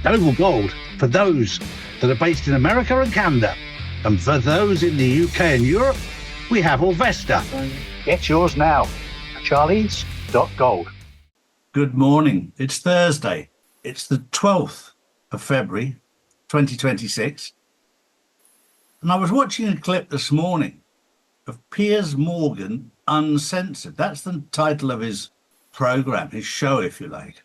Oval Gold for those that are based in America and Canada. And for those in the UK and Europe, we have Orvesta. Get yours now. Charlies.gold. Good morning. It's Thursday. It's the 12th of February, 2026. And I was watching a clip this morning of Piers Morgan Uncensored. That's the title of his program, his show, if you like.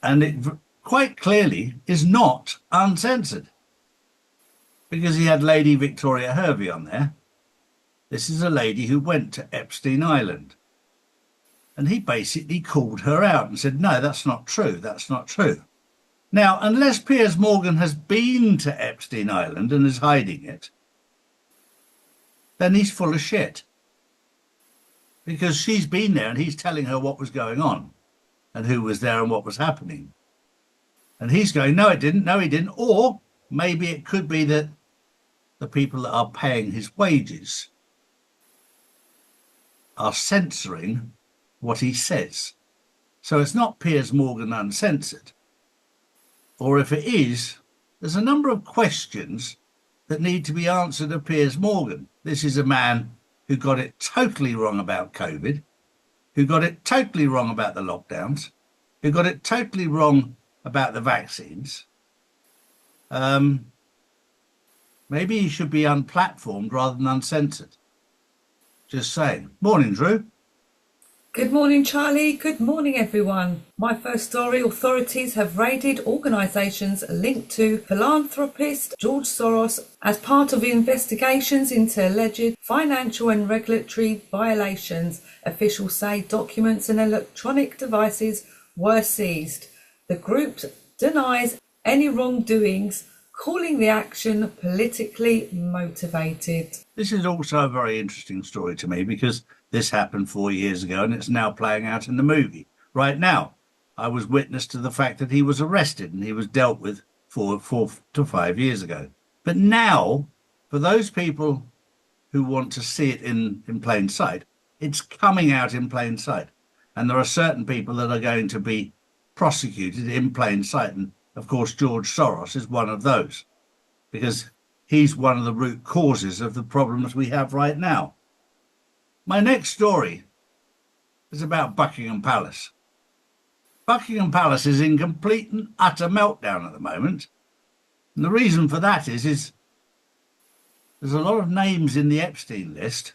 And it quite clearly is not uncensored, because he had Lady Victoria Hervey on there. This is a lady who went to Epstein Island. And he basically called her out and said, no, that's not true. That's not true. Now, unless Piers Morgan has been to Epstein Island and is hiding it, then he's full of shit. Because she's been there and he's telling her what was going on and who was there and what was happening. And he's going, no, it didn't. No, he didn't. Or maybe it could be that the people that are paying his wages are censoring what he says. So it's not Piers Morgan Uncensored. Or if it is, there's a number of questions that need to be answered of Piers Morgan. This is a man who got it totally wrong about COVID, who got it totally wrong about the lockdowns, who got it totally wrong about the vaccines. Maybe he should be unplatformed rather than uncensored. Just saying. Morning, Drew. Good morning, Charlie. Good morning, everyone. My first story: authorities have raided organisations linked to philanthropist George Soros as part of investigations into alleged financial and regulatory violations. Officials say documents and electronic devices were seized. The group denies any wrongdoings, calling the action politically motivated. This is also a very interesting story to me, because this happened 4 years ago and it's now playing out in the movie. Right now, I was witness to the fact that he was arrested and he was dealt with 4 to 5 years ago. But now, for those people who want to see it in plain sight, it's coming out in plain sight. And there are certain people that are going to be prosecuted in plain sight. And of course, George Soros is one of those, because he's one of the root causes of the problems we have right now. My next story is about Buckingham Palace. Buckingham Palace is in complete and utter meltdown at the moment. And the reason for that is there's a lot of names in the Epstein list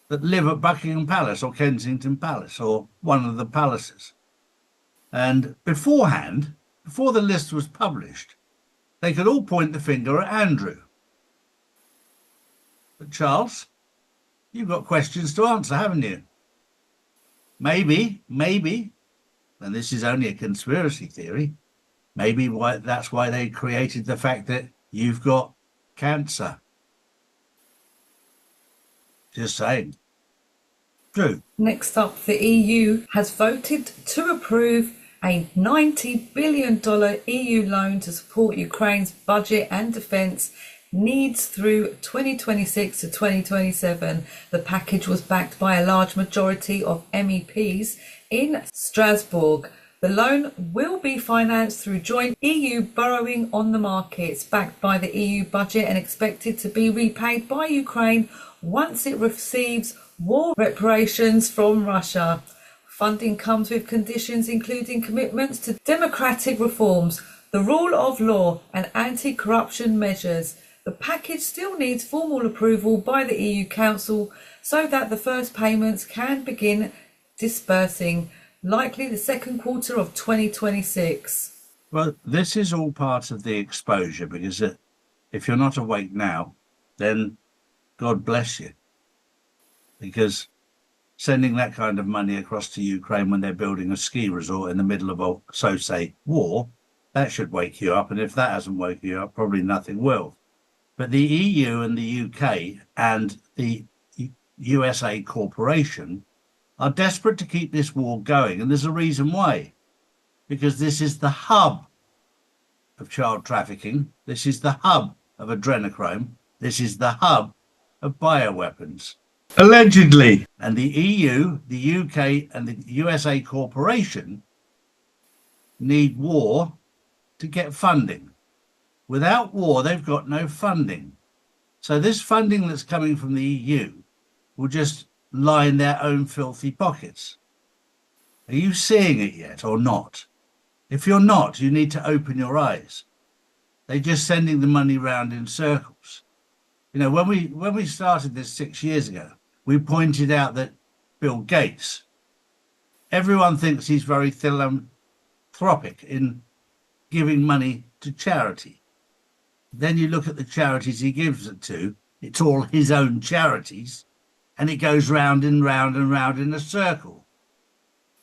that live at Buckingham Palace or Kensington Palace or one of the palaces. And beforehand, before the list was published, they could all point the finger at Andrew. But Charles, you've got questions to answer, haven't you? Maybe, and this is only a conspiracy theory, maybe that's why they created the fact that you've got cancer. Just saying. Drew. Next up, the EU has voted to approve a $90 billion EU loan to support Ukraine's budget and defence needs through 2026 to 2027. The package was backed by a large majority of MEPs in Strasbourg. The loan will be financed through joint EU borrowing on the markets, backed by the EU budget and expected to be repaid by Ukraine once it receives war reparations from Russia. Funding comes with conditions including commitments to democratic reforms, the rule of law and anti-corruption measures. The package still needs formal approval by the EU Council so that the first payments can begin disbursing, likely the second quarter of 2026. Well, this is all part of the exposure, because if you're not awake now, then God bless you. Because sending that kind of money across to Ukraine when they're building a ski resort in the middle of a, so say, war, that should wake you up. And if that hasn't woken you up, probably nothing will. But the EU and the UK and the USA Corporation are desperate to keep this war going. And there's a reason why. Because this is the hub of child trafficking. This is the hub of adrenochrome. This is the hub of bioweapons. Allegedly. And the EU, the UK and the USA Corporation need war to get funding. Without war, they've got no funding. So this funding that's coming from the EU will just line their own filthy pockets. Are you seeing it yet or not? If you're not, you need to open your eyes. They're just sending the money round in circles. You know, when we started this 6 years ago, we pointed out that Bill Gates, everyone thinks he's very philanthropic in giving money to charity. Then you look at the charities he gives it to, it's all his own charities, and it goes round and round and round in a circle,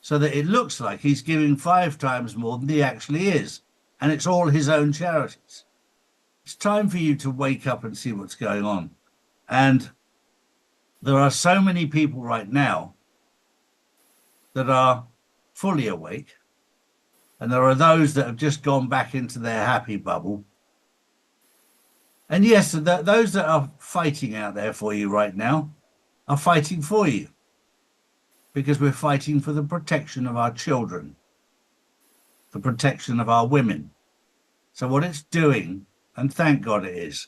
so that it looks like he's giving 5 times more than he actually is, and it's all his own charities. It's time for you to wake up and see what's going on. And there are so many people right now that are fully awake, and there are those that have just gone back into their happy bubble. And yes, those that are fighting out there for you right now are fighting for you, because we're fighting for the protection of our children, the protection of our women. So what it's doing, and thank God it is,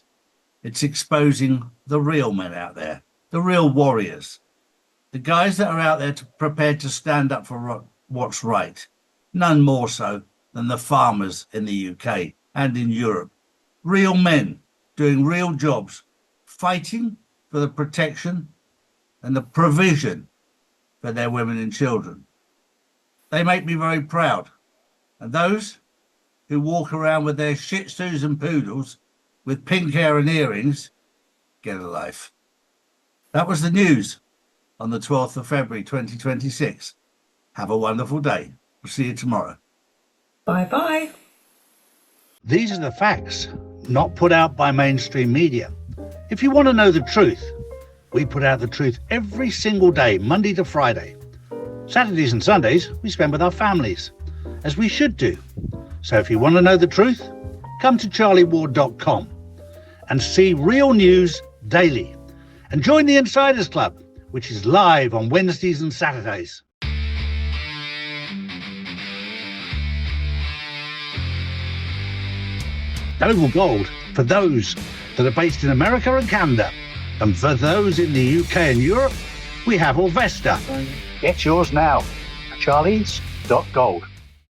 it's exposing the real men out there, the real warriors, the guys that are out there prepared to stand up for what's right, none more so than the farmers in the UK and in Europe. Real men doing real jobs, fighting for the protection and the provision for their women and children. They make me very proud. And those who walk around with their Shih Tzus and poodles with pink hair and earrings, get a life. That was the news on the 12th of February 2026. Have a wonderful day. We'll see you tomorrow. Bye-bye. These are the facts, not put out by mainstream media. If you want to know the truth, we put out the truth every single day, Monday to Friday. Saturdays and Sundays we spend with our families, as we should do. So if you want to know the truth, come to charlieward.com and see real news daily. And join the Insiders Club, which is live on Wednesdays and Saturdays. Oval Gold for those that are based in America and Canada. And for those in the UK and Europe, we have Orvesta. Get yours now. Charlies.gold.